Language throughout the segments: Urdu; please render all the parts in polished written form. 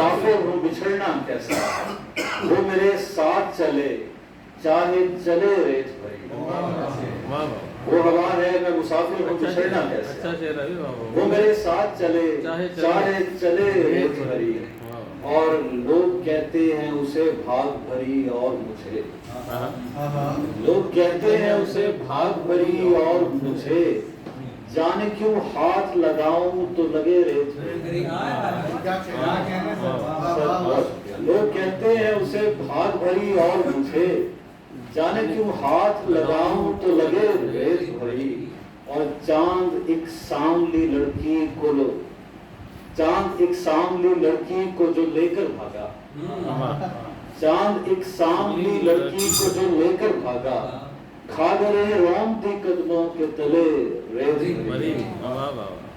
مسافر ہوں بچھڑنا کیسا ہے وہ میرے ساتھ چلے چاہے چلے ریت بھری وہ ہوا ہے میں مسافر ہوں بچھڑنا کیسا وہ میرے ساتھ چلے چاہے چلے ریت بھری اور لوگ کہتے ہیں اسے بھاگ بھری اور مجھے لوگ کہتے ہیں اسے بھاگ بھری اور مجھے جانے کیوں ہاتھ لگاؤں تو لگے ریت لوگ کہتے ہیں اسے بھاگ بھری اور مجھے جانے کیوں ہاتھ لگاؤں تو لگے ریت بھری اور چاند ایک ساملی لڑکی کو چاند ایک ساملی لڑکی کو جو لے کر بھاگا چاند ایک ساملی لڑکی کو جو لے کر بھاگا کھا گئے رومتی قدموں کے تلے ریت بھری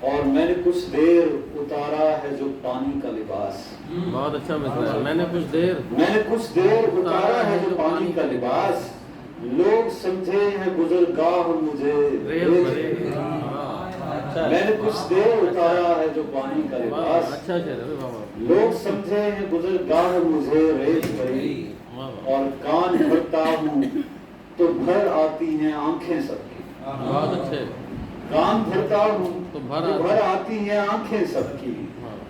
اور میں نے کچھ دیر اتارا ہے جو پانی کا لباس بہت اچھا مثال ہے میں نے کچھ دیر اتارا ہے جو پانی کا لباس لوگ سمجھے ہیں گزرگاہ مجھے ریت بھری میں نے کچھ دیر اتارا ہے جو پانی کا لباس لوگ سمجھے ہیں گزرگاہ مجھے ریت بھری اور کان بھرتا ہوں تو بھر آتی ہیں آنکھیں سب کی کان بھرتا ہوں تو بھر آتی ہیں آنکھیں سب کی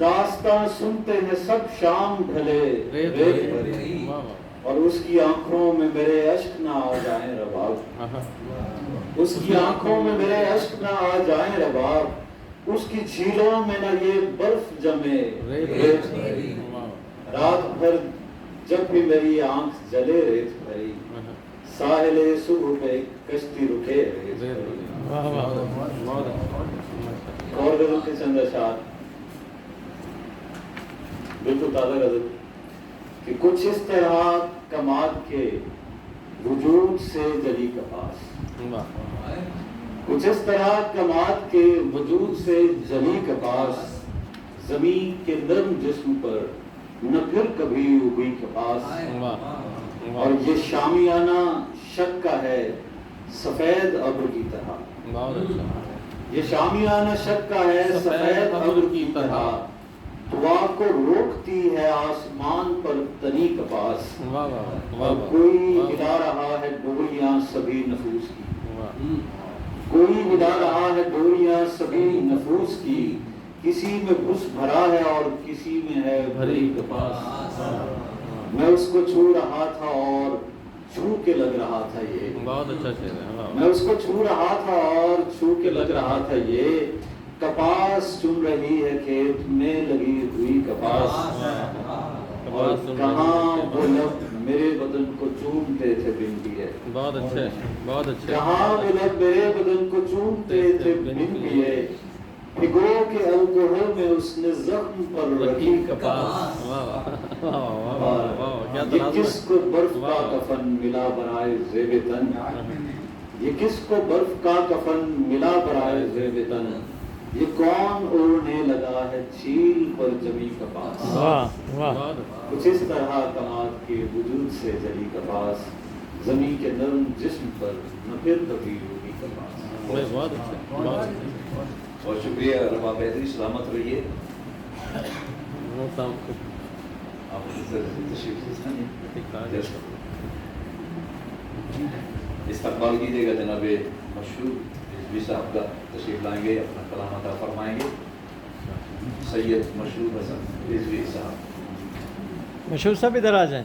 داستان سنتے ہیں سب شام ڈھلے ریت بھری اور اس کی آنکھوں میں میرے اشک نہ آ جائیں رباب اس کی آنکھوں میں میرے اشک نہ آ جائیں رباب اس کی جھیلوں میں نہ یہ برف جمے ریت بھری رات بھر جب بھی میری آنکھ جلے ریت بھری ساحل صبح پہ کشتی رکے ریت بھری اور غزل کے چند اشعار بالکل تازہ غزل کہ کچھ اس طرح کماد کے وجود سے جلی کپاس کچھ اس طرح کماد کے وجود سے جلی کپاس زمین کے نرم جسم پر نہ پھر کبھی اگی کپاس اور یہ شامیانہ شک کا ہے سفید ابر کی طرح یہ شامیانہ شک کا ہے سفید ابر کی طرح دعا کو روکتی ہے آسمان پر تنی کپاس اور کوئی ہلا رہا ہے ڈوریاں سبھی نفوس کی کوئی ہلا رہا ہے ڈوریاں سبھی نفوس کی کسی میں گھس بھرا ہے اور کسی میں ہے بھری کپاس میں اس کو چھو رہا تھا اور چھو کے لگ رہا تھا یہ بہت اچھا شعر ہے میں اس کو چھو رہا تھا اور چھو کے لگ رہا تھا یہ کپاس چن رہی ہے کھیت میں لگی ہوئی کپاس اور کہاں وہ لب میرے بدن کو چومتے تھے بن دیے بہت اچھے بہت اچھے کہاں وہ لب میرے بدن کو چومتے تھے بن دیے بھگو کے الکوہل میں اس نے زخم پر رکھی کپاس یہ کس کو برف کا کفن ملا برائے زیب تن یہ کس کو برف کا کفن ملا برائے زیب تن یہ کون اڑنے لگا ہے چھیل پر جمی کپاس کچھ اس طرح کماد کے وجود سے جلی کپاس زمین کے نرم جسم پر نہ پھر کبھی ہوگی کپاس بہت اچھے بہت شکریہ ربا بہتری سلامت رہیے آپ استقبال کیجیے گا جناب مشہور رضوی صاحب کا تشریف لائیں گے اپنا کلام عطا فرمائیں گے سید مشہور حسن رضوی صاحب مشہور صاحب ادھر آ جائیں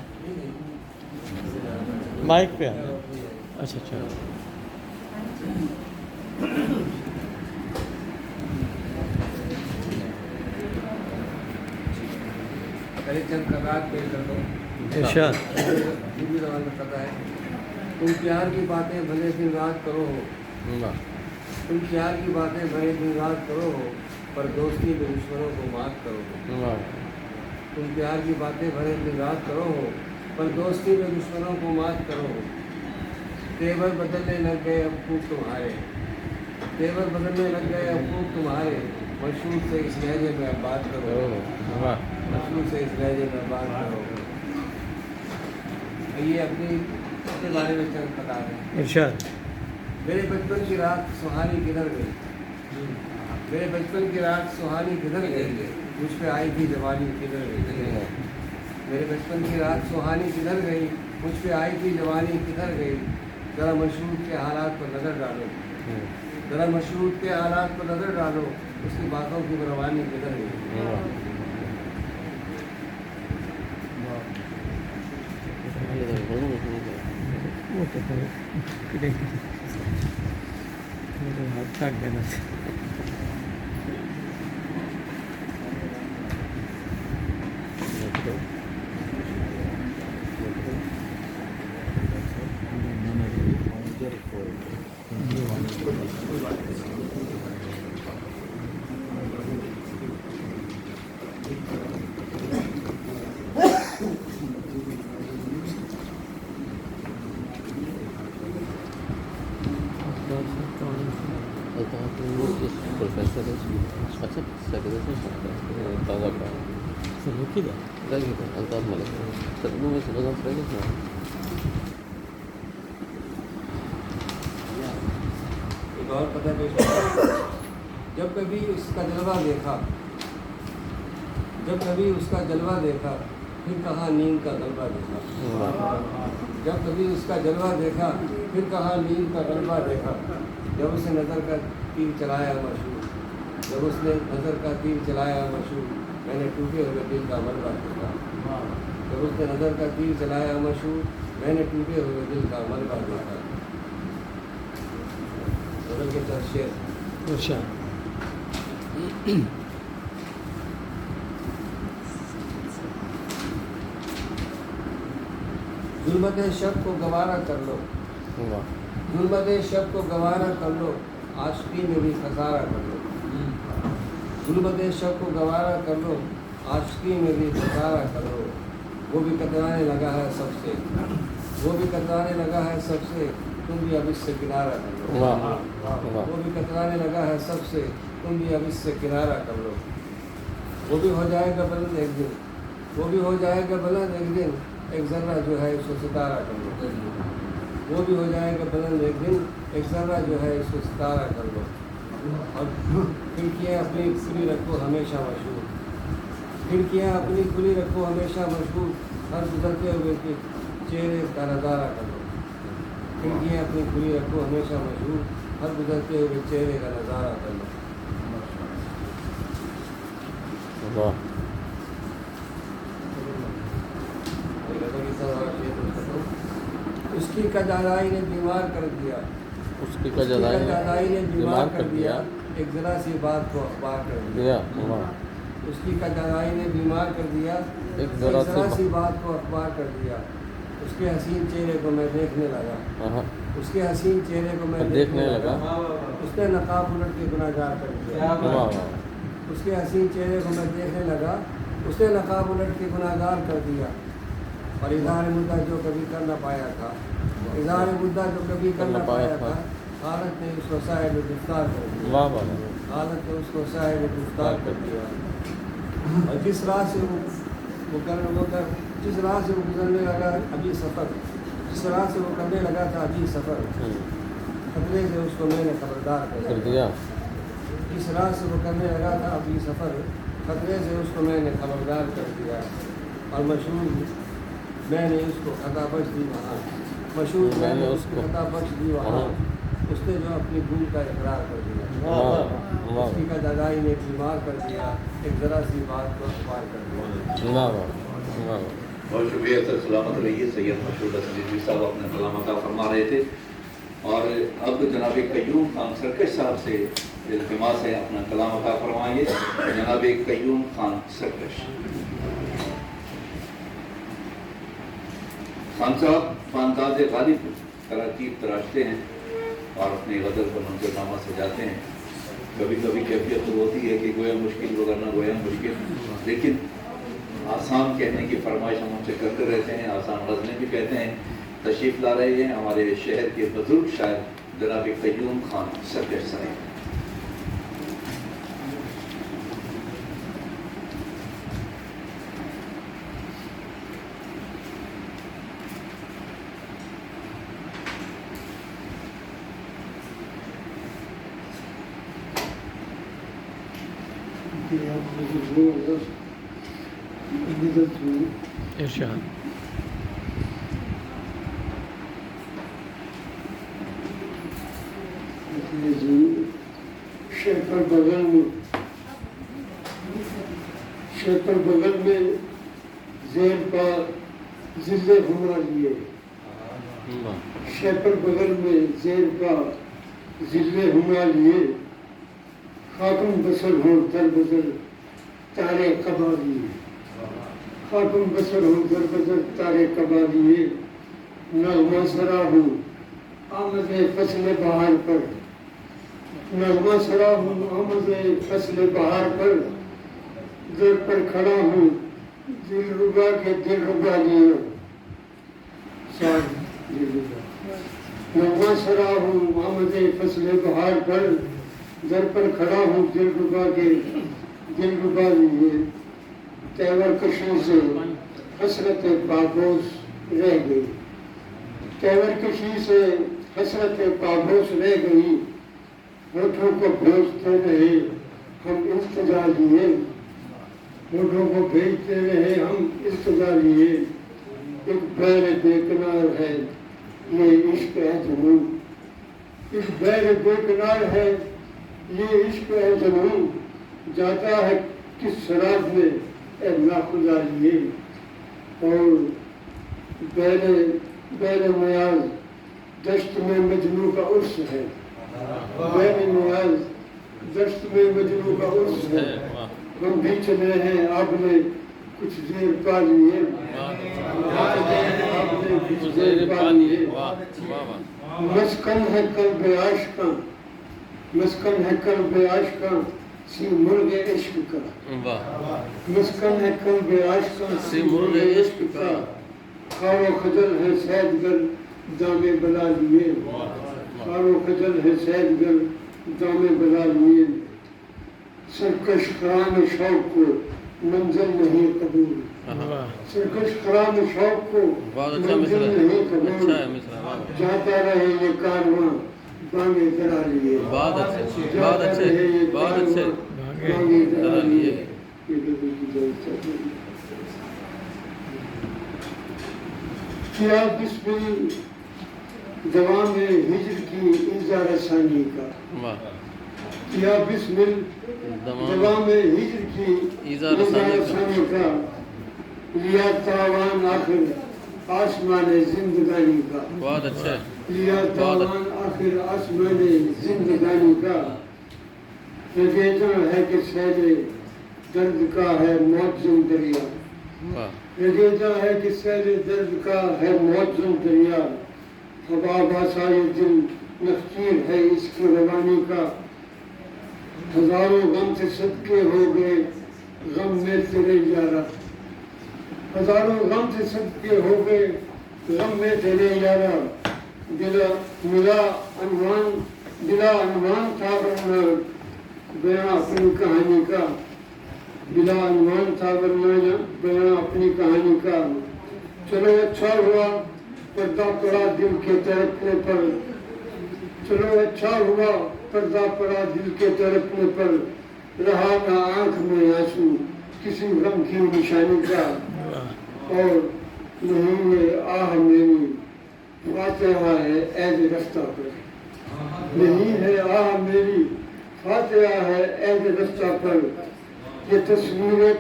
مائک پہ اچھا اچھا چند قطعات پیش کر دو ارشاد ہندی زبان میں قطع ہے تم پیار کی باتیں بھلے دن رات کرو ہو تم پیار کی باتیں بھلے دن رات کرو ہو پر دوستی میں دشمنوں کو مات کرو ہو تم پیار کی باتیں بھلے دن رات کرو ہو پر دوستی میں دشمنوں کو مات کرو ہو تیور بدلنے لگ گئے اب خوب تمہارے تیور بدلنے لگ گئے اب خوب تمہارے مشہور سے اس لہجے میں اب بات کرو مشہور سے اس لہجے میں بات کرو یہ اپنے بارے میں چند بتا رہے ہیں ارشاد میرے بچپن کی رات سہانی کدھر گئی میرے بچپن کی رات سہانی کدھر گئی مجھ پہ آئی تھی جوانی کدھر گئی میرے بچپن کی رات سہانی کدھر گئی، مجھ پہ آئی تھی جوانی کدھر گئی، ذرا مشروط کے حالات پر نظر ڈالو، ذرا مشروط کے حالات پر نظر ڈالو، اس کی باتوں کی روانی کدھر گئی. وہ تو ہاتھ کاٹ دینا. پروفیسر اچھا سیکریٹری تازہ الطاف ملک سدموں میں سمجھا پڑے ایک اور پتہ پیش کرتا ہوں. جب کبھی اس کا جلوہ دیکھا، جب کبھی اس کا جلوہ دیکھا، پھر کہاں نیند کا غلبہ دیکھا. جب کبھی اس کا جلوہ دیکھا، پھر کہاں نیند کا غلبہ دیکھا. جب اس نے نظر کا تیر چلایا مشہور، جب اس نے نظر کا تیر چلایا مشہور، میں نے ٹوٹے ہوئے دل کا ملبہ دیکھا. جب اس نے نظر کا تیر چلایا مشہور، میں نے ٹوٹے ہوئے دل کا ملبہ دیکھا. نظر کے چند شعر. اچھا ظلمت شب کو گوارا کر لو، ظلمت شب کو گوارا کر لو، عاشقی میں بھی خسارہ کر لو. ظلمت شب کو گوارا کر لو، عاشقی میں بھی خسارہ کر لو. وہ بھی کترانے لگا ہے سب سے، وہ بھی کترانے لگا ہے سب سے، تم بھی اب اس سے کنارہ کر لو. وہ بھی کترانے لگا ہے سب سے، تم بھی اب اس سے کنارہ کر لو. وہ بھی ہو جائے گا بلند ایک دن، وہ بھی ہو جائے گا بلند ایک دن، ایک ذرہ جو ہے اس کو ستارہ کر لو. وہ بھی ہو جائے گا بلند ایک دن، ایک ذرہ جو ہے اس کو ستارہ کر لو. اور کھڑکیاں اپنی کھلی رکھو ہمیشہ مشہور، کھڑکیاں اپنی کھلی رکھو ہمیشہ مشہور، ہر گزرتے ہوئے کے چہرے کا نظارہ کر لو. کھڑکیاں اپنی کھلی رکھو ہمیشہ مشہور، ہر گزرتے ہوئے چہرے کا نظارہ کر لو. اس کی کجالائی نے بیمار کر دیا، اس کی کجالائی نے بیمار کر دیا، ایک ذرا سی بات کو اخبار کر دیا. اس کی کجالائی نے بیمار کر دیا، ایک ذرا سی بات کو اخبار کر دیا. اس کے حسین چہرے کو میں دیکھنے لگا، اس کے حسین چہرے کو میں دیکھنے لگا. اس نے نقاب الٹ کے گناہ گار کر دیا. اس کے حسین چہرے کو میں دیکھنے لگا، اس نے نقاب الٹ کے گناہ گار کر دیا. اور اظہار مدعا جو کبھی کر نہ پایا تھا، اظہار مدعا جو کبھی کر نہ پایا تھا، حالت نے اس کو صاحب گفتار کر دیا. حالت نے اس کو صاحب گفتار کر دیا. اور جس راہ سے جس راہ سے وہ گزرنے لگا ابھی سفر، جس راہ سے وہ کرنے لگا تھا ابھی سفر، خطرے سے اس کو میں نے خبردار کر دیا. جس راہ سے وہ کرنے لگا تھا ابھی سفر، خطرے سے اس کو میں نے خبردار کر دیا. اور مشہور میں نے اس کو خطا بخش دی وہاں، مشہور میں نے اس کو خطا بخش دی وہاں، اس نے جو اپنی بھول کا اقرار کر دیا. اس کی کجالائی نے بیمار کر دیا، ایک ذرا سی بات کو اخبار کر دیا. بہت شکریہ سر. سلامت رہیے. سید مشہور حسن رضوی صاحب اپنا کلام عطا فرما رہے تھے. اور اب جناب قیوم خان سرکش صاحب سے التماس ہے اپنا کلام عطا فرمائیے. جناب قیوم خان سرکش. خان صاحب فانداز غالب تراکیب تراشتے ہیں اور اپنی غزل کو منظر نامہ سجاتے ہیں. کبھی کبھی کیفیت تو ہوتی ہے کہ گویا مشکل وغیرہ گویا مشکل، لیکن آسان کہنے کی فرمائش ہم سے کرتے رہتے ہیں، آسان غزلیں بھی کہتے ہیں. تشریف لا رہے ہیں ہمارے شہر کے بزرگ شاعر جناب قیوم خان سرکش صاحب. بدت ہوئی ارشاد شیپر بغل میں زیر پا ذل ہما لیے شیپر بغل میں زیر پا ذل ہما لیے خاتم بسر ہو در بدر تارے قبا لیے خاتم بسر ہو در بدر تارے قبا لیے نغمہ سرا ہوں آمد فصل بہار پر نغمہ سرا ہوں آمد فصل بہار پر در پر کھڑا ہوں دل ربا کے دل ربا لیے نغمہ سرا ہوں آمد فصل بہار پر در پر کھڑا ہوں دل ربا کے دل ربا لیے تیور کشی سے حسرت پابوس رہ گئی تیور کشی سے حسرت پابوس رہ گئی ہوٹھوں کو بھیجتے رہے ہم التجا لیے ہوٹھوں کو بھیجتے رہے ہم التجا لیے ایک بیر بے کنار ہے یہ عشق ہے جنون ایک بیر بے کنار ہے یہ عشق ہے جنون جاتا ہے کس شراب میں اے ناخدا لیے اور بیر نیاز دشت میں مجنوں کا عرس ہے بیر نیاز دشت میں مجنوں کا عرس ہے ہم بھی چلے ہیں آپ نے کچھ دیر پا لیے آپ نے کچھ دیر پا لیے مسکن ہے قلب عاشقاں مسکن ہے قلب عاشقاں سی مرغ عشق کا مسکن ہے قلب عاشقاں سی مرغ عشق کا خار و خجل ہے سید گر دامے بلا لیے خار و خجل ہے سید گر دامے بلا لیے سرکش خرام شوق کو منزل نہیں قبول سرکش خرام شوق کو منزل نہیں قبول جاتا رہے یہ کارواں بانگے کرا لیے جاتا رہے یہ کارواں بانگے کرا لیے کیا بسمل دوام ہجر کی ایزا رسانی کا کیا بسمل دوام ہجر کی ایزا رسانی کا لیا تاوان آخر آسمان زندگانی کا بہت اچھا لیا تاوان آخر آسمان زندگانی کا رگیجاں ہے کہ سیل درد کا ہے موجزن دریا رگیجاں ہے کہ سیل درد کا ہے موجزن دریا حباب آسائی دل نخچیر ہے اس کی روانی کا ہزاروں غم سے صدقے ہو گئے غم میں تیرے یارا ہزاروں غم سے صدقے ہو گئے غم میں تیرے یارا ملا عنوان تھا ورنہ بیاں اپنی کہانی کا بلا عنوان تھا ورنہ بیاں اپنی کہانی کا چلو اچھا ہوا پردہ پڑا دل کے تڑپنے پر چلو اچھا ہوا پردہ پڑا دل کے تڑپنے پر رہا نہ آنکھ میں آنسو کسی غم کی نشانی کا اور نہیں یہ آہ میری فاتحہ ہے عید رفتہ پر نہیں ہے آہ میری فاتحہ ہے عید رفتہ پر یہ تصویر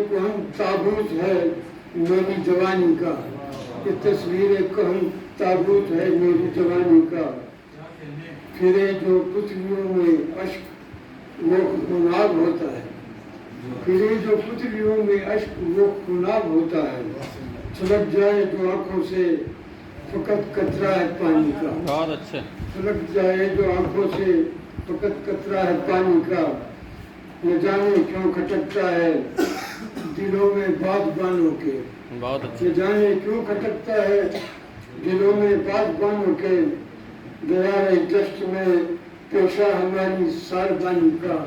کہن تابوت ہے میری جوانی کا یہ تصویر کہن تابوت ہے میری جوانی کا پھرے جو پتلیوں میں اشک وہ خوناب ہوتا ہے پھرے جو پتلیوں میں اشک وہ خوناب ہوتا ہے چھلک جائے جو آنکھوں سے فقط قطرہ ہے پانی کا بہت اچھا چھلک جائے جو آنکھوں سے فقط قطرہ ہے پانی کا نہ جانے کیوں کھٹکتا ہے دلوں میں بادبانوں کے بہت اچھا نہ جانے کیوں کھٹکتا ہے دلوں میں بادبانوں کے دیار دشت میں پیشہ ہماری ساربانی کا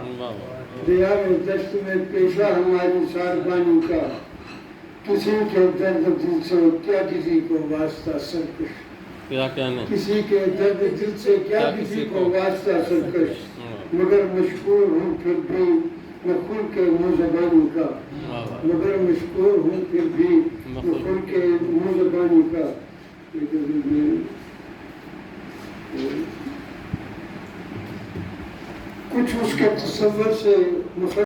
دیار دشت میں پیشہ ہماری ساربانی کا کسی کے درد دل سے کیا کسی کو واسطہ سرکش کیا کہنے کسی کے درد دل سے کیا کسی کو واسطہ سرکش مگر مشکور ہوں پھر بھی میں خود کے منہ زبانی کا مگر مشکور ہوں پھر بھی میں خود کے منہ زبانی کا کچھ اس کے تصور سے